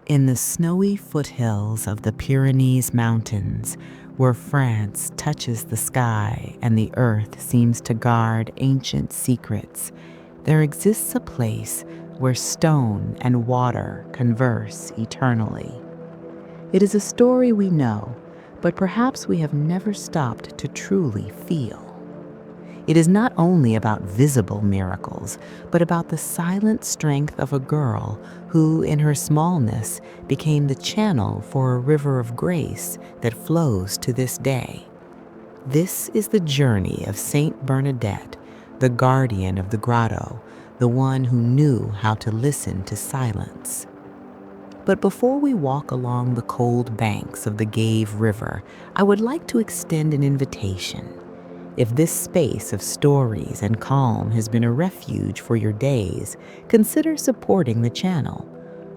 In the snowy foothills of the Pyrenees mountains, where France touches the sky and the earth seems to guard ancient secrets, there exists a place where stone and water converse eternally. It is a story we know, but perhaps we have never stopped to truly feel. It is not only about visible miracles, but about the silent strength of a girl who, in her smallness, became the channel for a river of grace that flows to this day. This is the journey of Saint Bernadette, the guardian of the grotto, the one who knew how to listen to silence. But before we walk along the cold banks of the Gave River, I would like to extend an invitation. If this space of stories and calm has been a refuge for your days, consider supporting the channel.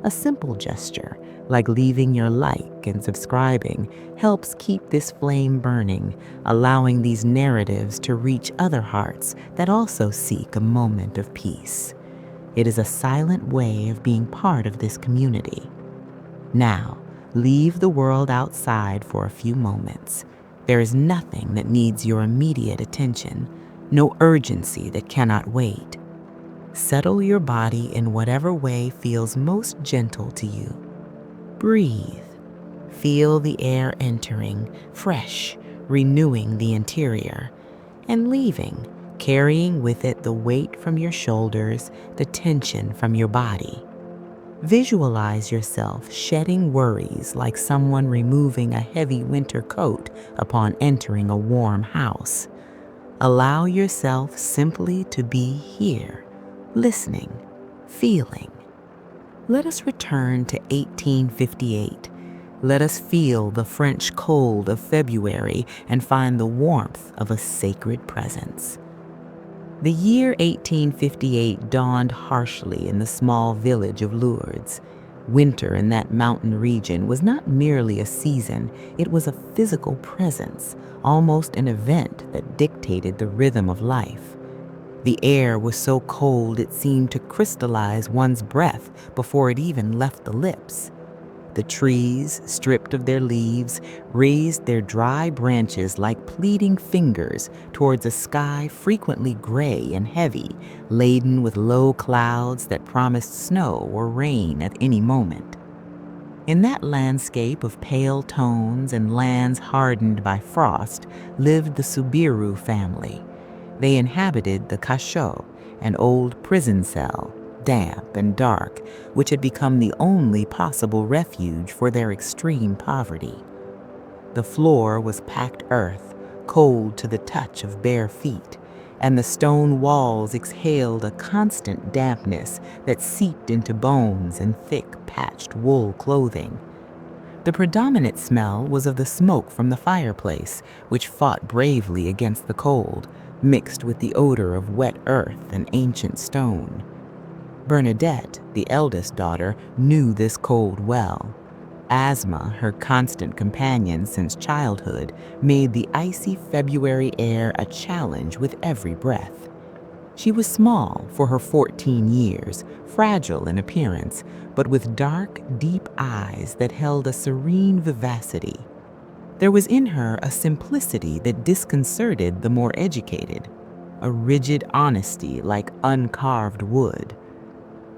A simple gesture, like leaving your like and subscribing, helps keep this flame burning, allowing these narratives to reach other hearts that also seek a moment of peace. It is a silent way of being part of this community. Now, leave the world outside for a few moments. There is nothing that needs your immediate attention, no urgency that cannot wait. Settle your body in whatever way feels most gentle to you. Breathe. Feel the air entering, fresh, renewing the interior, and leaving, carrying with it the weight from your shoulders, the tension from your body. Visualize yourself shedding worries like someone removing a heavy winter coat upon entering a warm house. Allow yourself simply to be here, listening, feeling. Let us return to 1858. Let us feel the French cold of February and find the warmth of a sacred presence. The year 1858 dawned harshly in the small village of Lourdes. Winter in that mountain region was not merely a season, it was a physical presence, almost an event that dictated the rhythm of life. The air was so cold it seemed to crystallize one's breath before it even left the lips. The trees, stripped of their leaves, raised their dry branches like pleading fingers towards a sky frequently gray and heavy, laden with low clouds that promised snow or rain at any moment. In that landscape of pale tones and lands hardened by frost lived the Soubirous family. They inhabited the cachot, an old prison cell, damp and dark, which had become the only possible refuge for their extreme poverty. The floor was packed earth, cold to the touch of bare feet, and the stone walls exhaled a constant dampness that seeped into bones and thick, patched wool clothing. The predominant smell was of the smoke from the fireplace, which fought bravely against the cold, mixed with the odor of wet earth and ancient stone. Bernadette, the eldest daughter, knew this cold well. Asthma, her constant companion since childhood, made the icy February air a challenge with every breath. She was small for her 14 years, fragile in appearance, but with dark, deep eyes that held a serene vivacity. There was in her a simplicity that disconcerted the more educated, a rigid honesty like uncarved wood.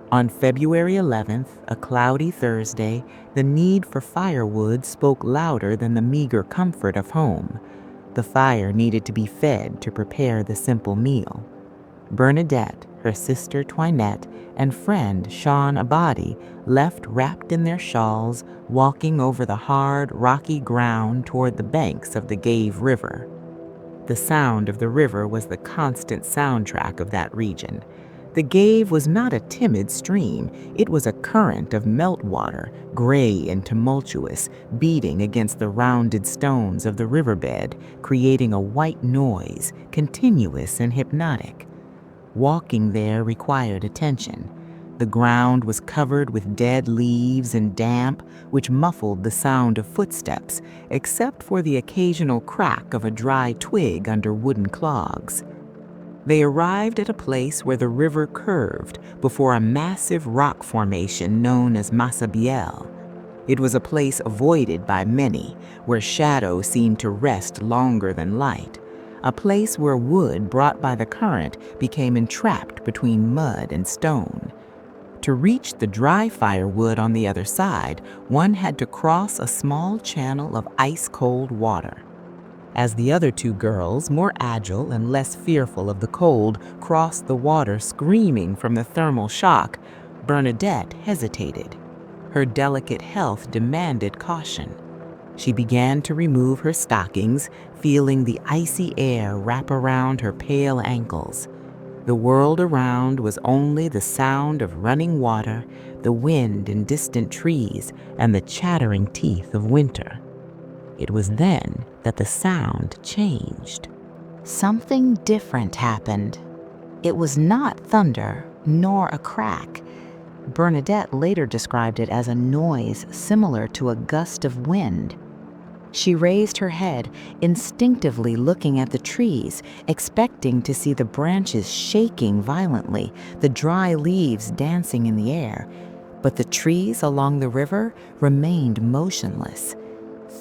On February 11th, a cloudy Thursday, the need for firewood spoke louder than the meager comfort of home. The fire needed to be fed to prepare the simple meal. Bernadette, her sister Toinette, and friend Sean Abadi left wrapped in their shawls, walking over the hard, rocky ground toward the banks of the Gave River. The sound of the river was the constant soundtrack of that region. The Gave was not a timid stream, it was a current of meltwater, gray and tumultuous, beating against the rounded stones of the riverbed, creating a white noise, continuous and hypnotic. Walking there required attention. The ground was covered with dead leaves and damp, which muffled the sound of footsteps, except for the occasional crack of a dry twig under wooden clogs. They arrived at a place where the river curved before a massive rock formation known as Massabielle, It was a place avoided by many, where shadow seemed to rest longer than light, a place where wood brought by the current became entrapped between mud and stone. To reach the dry firewood on the other side, one had to cross a small channel of ice-cold water. As the other two girls, more agile and less fearful of the cold, crossed the water screaming from the thermal shock, Bernadette hesitated. Her delicate health demanded caution. She began to remove her stockings, feeling the icy air wrap around her pale ankles. The world around was only the sound of running water, the wind in distant trees, and the chattering teeth of winter. It was then that the sound changed. Something different happened. It was not thunder, nor a crack. Bernadette later described it as a noise similar to a gust of wind. She raised her head, instinctively looking at the trees, expecting to see the branches shaking violently, the dry leaves dancing in the air. But the trees along the river remained motionless.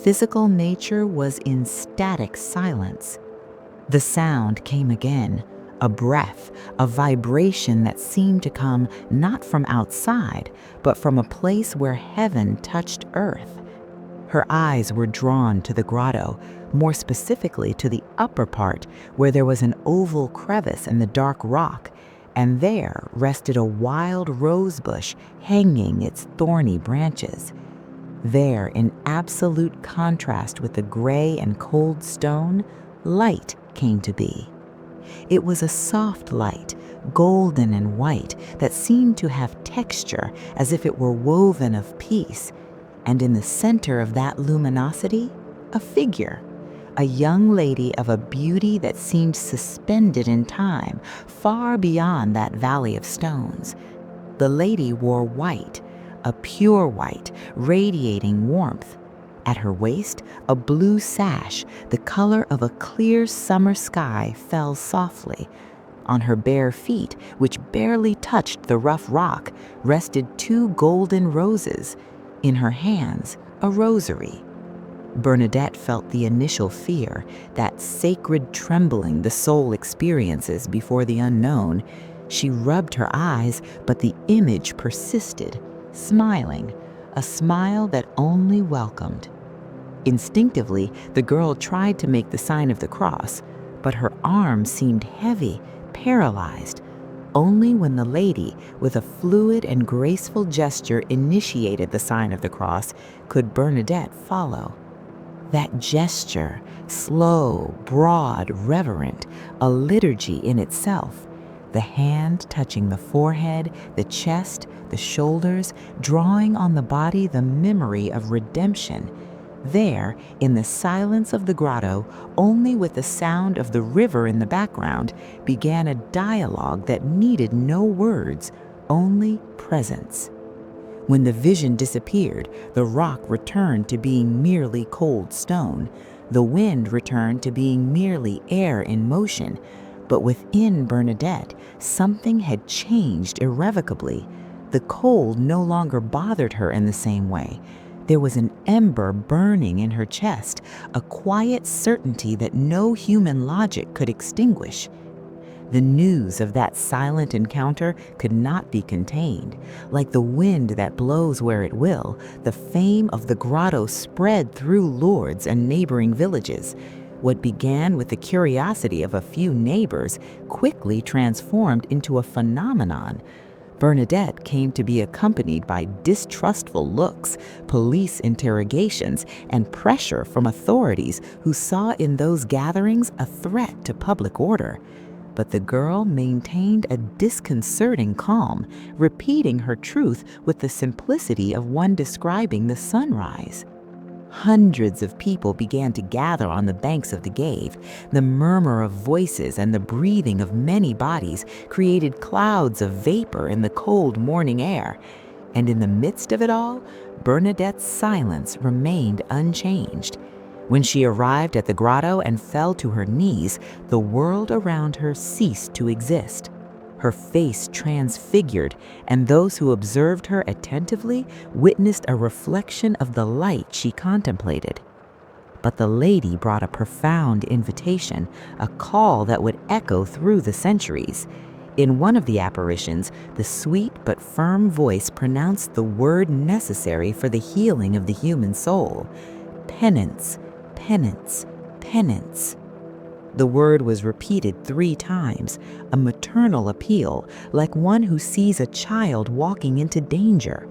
Physical nature was in static silence. The sound came again, a breath, a vibration that seemed to come not from outside, but from a place where heaven touched earth. Her eyes were drawn to the grotto, more specifically to the upper part, where there was an oval crevice in the dark rock, and there rested a wild rose bush hanging its thorny branches. There, in absolute contrast with the gray and cold stone, light came to be. It was a soft light, golden and white, that seemed to have texture as if it were woven of peace. And in the center of that luminosity, a figure, a young lady of a beauty that seemed suspended in time, far beyond that valley of stones. The lady wore white, a pure white, radiating warmth. At her waist, a blue sash, the color of a clear summer sky, fell softly. On her bare feet, which barely touched the rough rock, rested 2 golden roses. In her hands, a rosary. Bernadette felt the initial fear, that sacred trembling the soul experiences before the unknown. She rubbed her eyes, but the image persisted, smiling, a smile that only welcomed. Instinctively, the girl tried to make the sign of the cross, but her arm seemed heavy, paralyzed. Only when the lady, with a fluid and graceful gesture, initiated the sign of the cross could Bernadette follow. That gesture, slow, broad, reverent, a liturgy in itself, the hand touching the forehead, the chest, the shoulders, drawing on the body the memory of redemption. There, in the silence of the grotto, only with the sound of the river in the background, began a dialogue that needed no words, only presence. When the vision disappeared, the rock returned to being merely cold stone. The wind returned to being merely air in motion. But within Bernadette, something had changed irrevocably. The cold no longer bothered her in the same way. There was an ember burning in her chest, a quiet certainty that no human logic could extinguish. The news of that silent encounter could not be contained. Like the wind that blows where it will, the fame of the grotto spread through Lourdes and neighboring villages. What began with the curiosity of a few neighbors quickly transformed into a phenomenon. Bernadette came to be accompanied by distrustful looks, police interrogations, and pressure from authorities who saw in those gatherings a threat to public order. But the girl maintained a disconcerting calm, repeating her truth with the simplicity of one describing the sunrise. Hundreds of people began to gather on the banks of the Gave. The murmur of voices and the breathing of many bodies created clouds of vapor in the cold morning air. And in the midst of it all, Bernadette's silence remained unchanged. When she arrived at the grotto and fell to her knees, the world around her ceased to exist. her face transfigured, and those who observed her attentively witnessed a reflection of the light she contemplated. But the lady brought a profound invitation, a call that would echo through the centuries. In one of the apparitions, the sweet but firm voice pronounced the word necessary for the healing of the human soul: penance, penance, penance. The word was repeated 3 times, a maternal appeal, like one who sees a child walking into danger.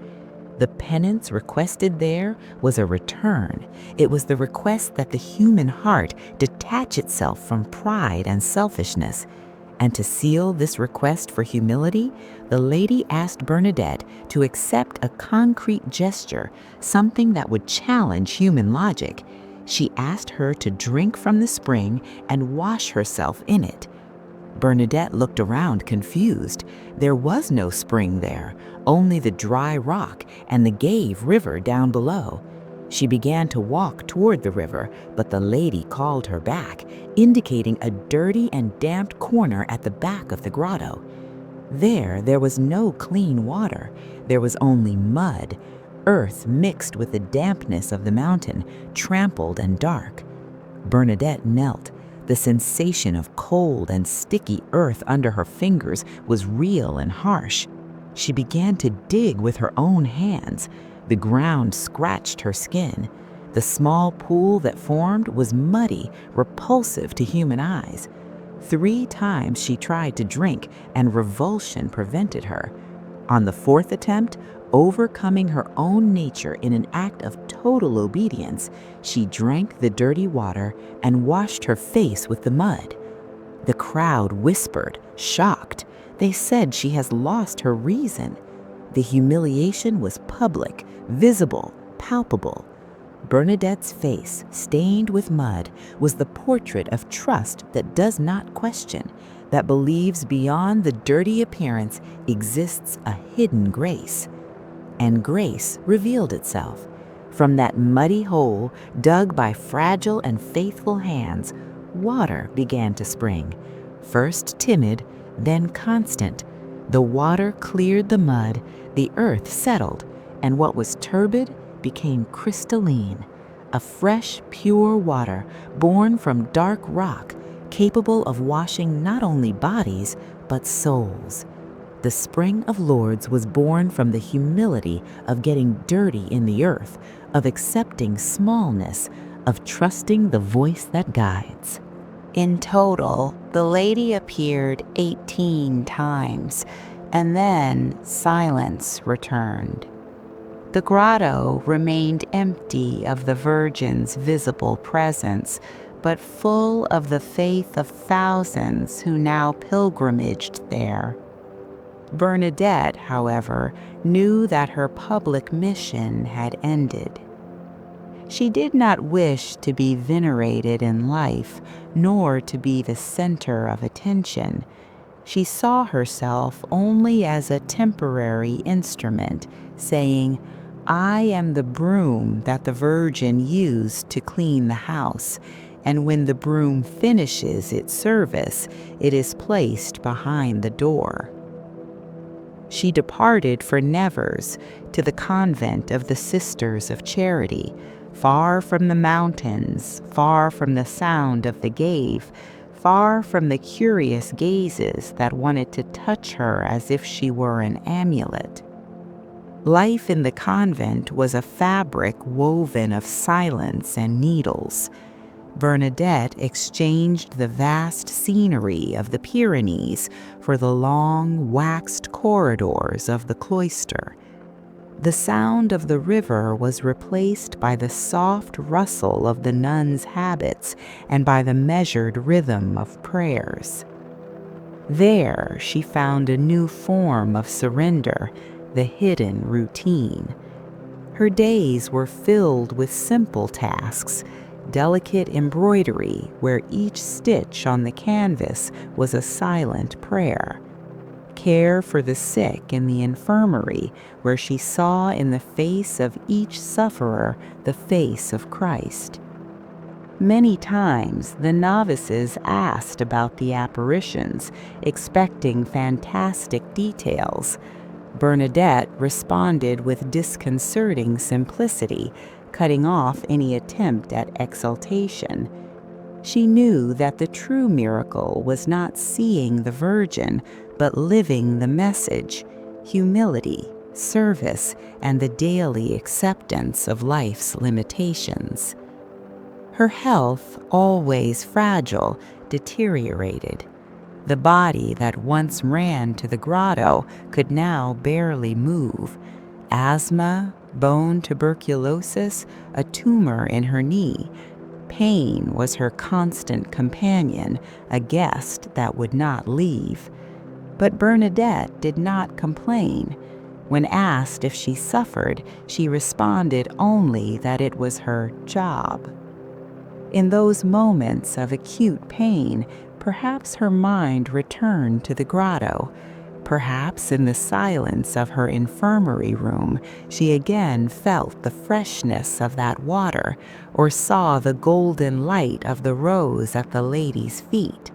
The penance requested there was a return. It was the request that the human heart detach itself from pride and selfishness. And to seal this request for humility, the lady asked Bernadette to accept a concrete gesture, something that would challenge human logic. She asked her to drink from the spring and wash herself in it. Bernadette looked around confused. There was no spring there, only the dry rock and the Gave River down below. She began to walk toward the river, but the lady called her back, indicating a dirty and damp corner at the back of the grotto. There was no clean water. There was only mud, earth mixed with the dampness of the mountain, trampled and dark. Bernadette knelt. The sensation of cold and sticky earth under her fingers was real and harsh. She began to dig with her own hands. The ground scratched her skin. The small pool that formed was muddy, repulsive to human eyes. 3 times she tried to drink, and revulsion prevented her. On the 4th attempt, overcoming her own nature in an act of total obedience, she drank the dirty water and washed her face with the mud. The crowd whispered, shocked. They said she has lost her reason. The humiliation was public, visible, palpable. Bernadette's face, stained with mud, was the portrait of trust that does not question, that believes beyond the dirty appearance exists a hidden grace. And grace revealed itself. From that muddy hole, dug by fragile and faithful hands, water began to spring, first timid, then constant. The water cleared the mud, the earth settled, and what was turbid became crystalline, a fresh, pure water born from dark rock, capable of washing not only bodies, but souls. The spring of Lourdes was born from the humility of getting dirty in the earth, of accepting smallness, of trusting the voice that guides. In total, the lady appeared 18 times, and then silence returned. The grotto remained empty of the Virgin's visible presence, but full of the faith of thousands who now pilgrimaged there. Bernadette, however, knew that her public mission had ended. She did not wish to be venerated in life, nor to be the center of attention. She saw herself only as a temporary instrument, saying, "I am the broom that the Virgin used to clean the house, and when the broom finishes its service, it is placed behind the door." She departed for Nevers to the convent of the Sisters of Charity, far from the mountains, far from the sound of the Gave, far from the curious gazes that wanted to touch her as if she were an amulet. Life in the convent was a fabric woven of silence and needles. Bernadette exchanged the vast scenery of the Pyrenees for the long, waxed corridors of the cloister. The sound of the river was replaced by the soft rustle of the nuns' habits and by the measured rhythm of prayers. There she found a new form of surrender, the hidden routine. Her days were filled with simple tasks, delicate embroidery where each stitch on the canvas was a silent prayer, care for the sick in the infirmary where she saw in the face of each sufferer the face of Christ. Many times the novices asked about the apparitions, expecting fantastic details. Bernadette responded with disconcerting simplicity, cutting off any attempt at exaltation. She knew that the true miracle was not seeing the Virgin, but living the message: humility, service, and the daily acceptance of life's limitations. Her health, always fragile, deteriorated. The body that once ran to the grotto could now barely move. Asthma, bone tuberculosis, a tumor in her knee. Pain was her constant companion, a guest that would not leave. But Bernadette did not complain. When asked if she suffered, she responded only that it was her job. In those moments of acute pain, perhaps her mind returned to the grotto. Perhaps in the silence of her infirmary room, she again felt the freshness of that water, or saw the golden light of the rose at the lady's feet.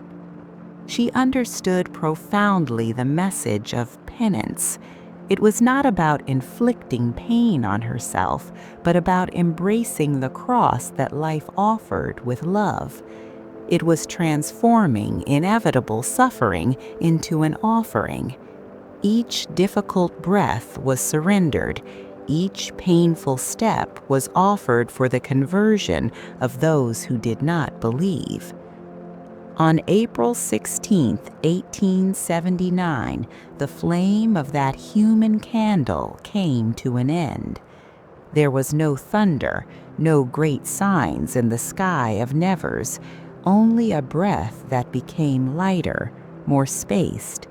She understood profoundly the message of penance. It was not about inflicting pain on herself, but about embracing the cross that life offered with love. It was transforming inevitable suffering into an offering. Each difficult breath was surrendered. Each painful step was offered for the conversion of those who did not believe. On April 16, 1879, the flame of that human candle came to an end. There was no thunder, no great signs in the sky of Nevers, only a breath that became lighter, more spaced.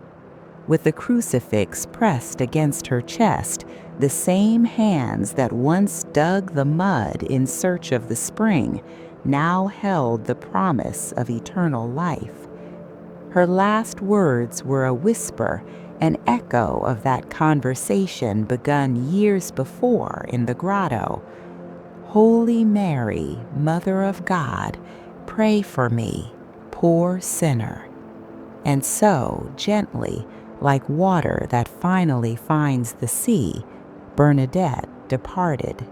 With the crucifix pressed against her chest, the same hands that once dug the mud in search of the spring now held the promise of eternal life. Her last words were a whisper, an echo of that conversation begun years before in the grotto. "Holy Mary, Mother of God, pray for me, poor sinner." And so, gently, like water that finally finds the sea, Bernadette departed.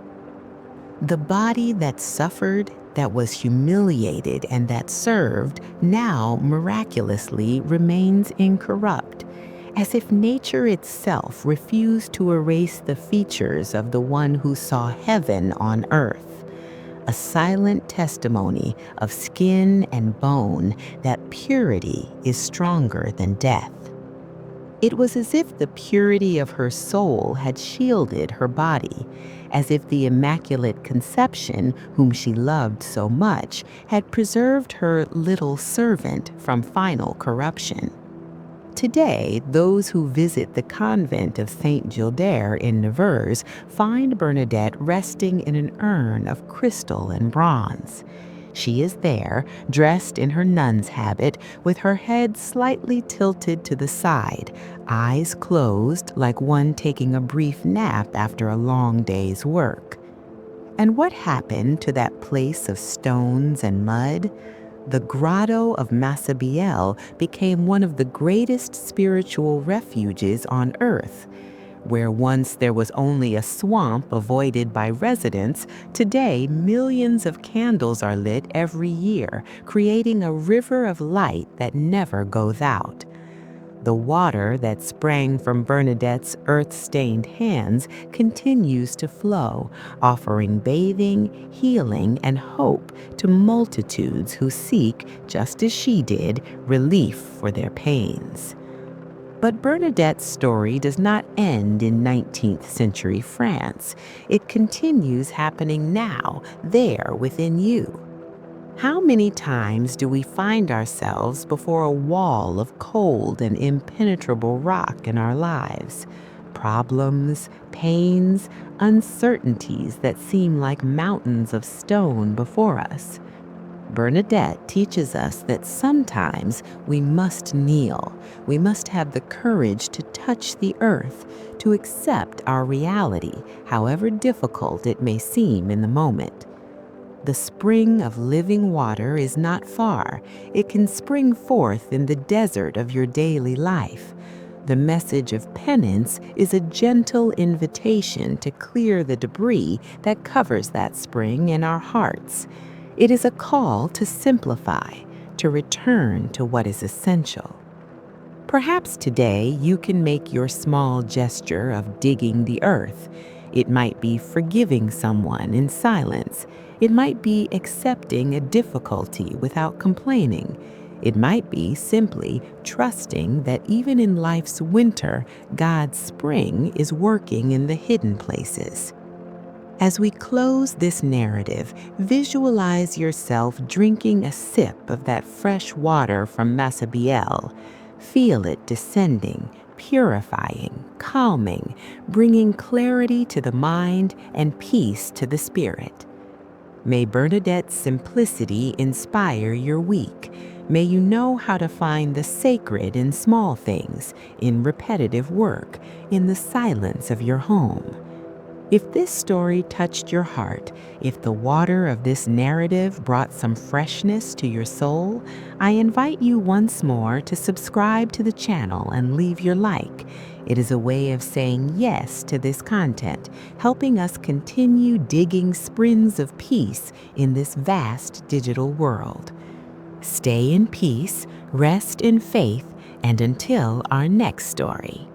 The body that suffered, that was humiliated, and that served, now miraculously remains incorrupt, as if nature itself refused to erase the features of the one who saw heaven on earth. A silent testimony of skin and bone that purity is stronger than death. It was as if the purity of her soul had shielded her body, as if the Immaculate Conception, whom she loved so much, had preserved her little servant from final corruption. Today, those who visit the convent of Saint Gilder in Nevers find Bernadette resting in an urn of crystal and bronze. She is there, dressed in her nun's habit, with her head slightly tilted to the side, eyes closed like one taking a brief nap after a long day's work. And what happened to that place of stones and mud? The Grotto of Massabielle became one of the greatest spiritual refuges on earth. Where once there was only a swamp avoided by residents, today millions of candles are lit every year, creating a river of light that never goes out. The water that sprang from Bernadette's earth-stained hands continues to flow, offering bathing, healing, and hope to multitudes who seek, just as she did, relief for their pains. But Bernadette's story does not end in 19th century France. It continues happening now, there within you. How many times do we find ourselves before a wall of cold and impenetrable rock in our lives? Problems, pains, uncertainties that seem like mountains of stone before us. Bernadette teaches us that sometimes we must kneel. We must have the courage to touch the earth, to accept our reality, however difficult it may seem in the moment. the spring of living water is not far. It can spring forth in the desert of your daily life. The message of penance is a gentle invitation to clear the debris that covers that spring in our hearts. It is a call to simplify, to return to what is essential. Perhaps today you can make your small gesture of digging the earth. It might be forgiving someone in silence. It might be accepting a difficulty without complaining. It might be simply trusting that even in life's winter, God's spring is working in the hidden places. As we close this narrative, visualize yourself drinking a sip of that fresh water from Massabielle. Feel it descending, purifying, calming, bringing clarity to the mind and peace to the spirit. May Bernadette's simplicity inspire your week. May you know how to find the sacred in small things, in repetitive work, in the silence of your home. If this story touched your heart, if the water of this narrative brought some freshness to your soul, I invite you once more to subscribe to the channel and leave your like. It is a way of saying yes to this content, helping us continue digging springs of peace in this vast digital world. Stay in peace, rest in faith, and until our next story.